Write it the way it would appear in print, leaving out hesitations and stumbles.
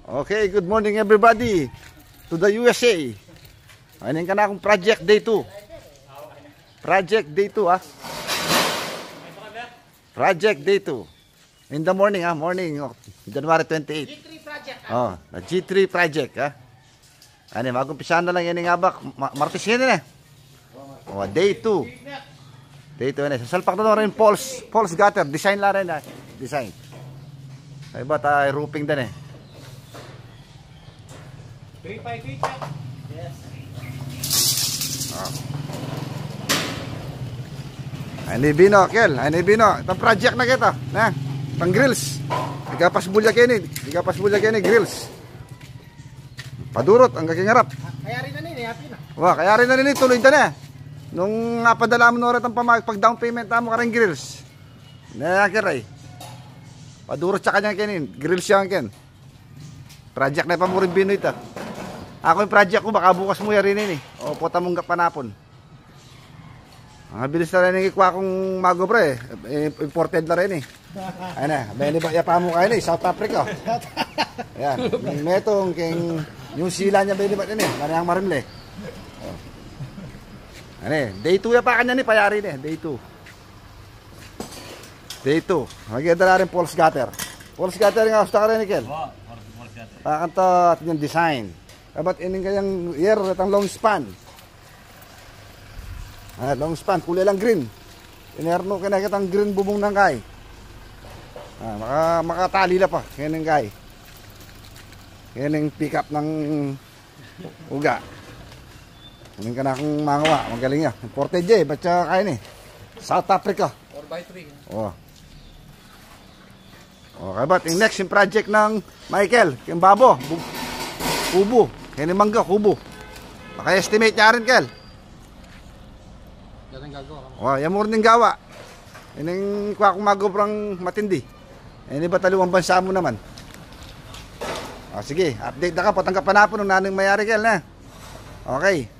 Okay, good morning everybody to the USA. Ayun ka na akong project day 2. Project day 2 ah. Project day 2. In the morning ah, morning of January 28. G3 project. Oh, na G3 project ah. Ano, mag-umpisahan na lang yan nga ba? Martes yan eh. Oh, day 2. Day 2 na. Sasalpak na rin Paul's gutter. Design lang rin ah. Design. Ay ba tayo roofing din eh. 3-5 feet. Yes. Ay ni Bino, Kel. Ay ni Bino. Itong project na kita. Na, pang grills. Igapasbulya kayo ni grills. Padurot, ang kakingarap. Kaya rin na nini, happy na. Wah, kaya rin na rin, tuloy na. Nung napadala mo na rin ang pag down payment mo ka rin grills. Nakakiray. Padurot sa kanyang kanin. Grills yan ken. Project na pa mo rin Bino ito. Ako yung project ko, baka bukas mo yarinin eh. O puta mong panapon. Ang bilis na rin yung ikwa kong mago pre. Imported na rin eh. Ayun na, bali ba pa mo kayo eh, South Africa. Ayan, yung metong, yung sila niya bali ba din eh. Manayang marimle. Ano eh, day 2 ya pa kanya ni payari eh, day 2. Day 2. Maganda na rin Paul's gutter. Paul's gutter nga gusto ka rin ni Kel. Pakanta at yung design. Dapat ining kayang year at ang long span. Long span, kulay lang green. Inerno kinakita ang green bubong ng kay. Makatali na pa. Yan ang kay. Yan ang pick up ng uga. Yan ka na akong mangawa. Magaling niya. Imported eh. Ba't siya kaya ni? South Africa. 4x3. Oh. Okay, but yung next yung project ng Michael, yung babo, kubo, yan yung mangga, kubo. Maka-estimate niya rin, Kel. Yan ang gagawa. Oh, yan mo rin yung gawa. Yan yung kwa kong magobrang matindi. Yan yung bataluang bansa mo naman. Oh, sige, update na ka, patanggap pa na po nung nanong mayari, Kel, na. Okay.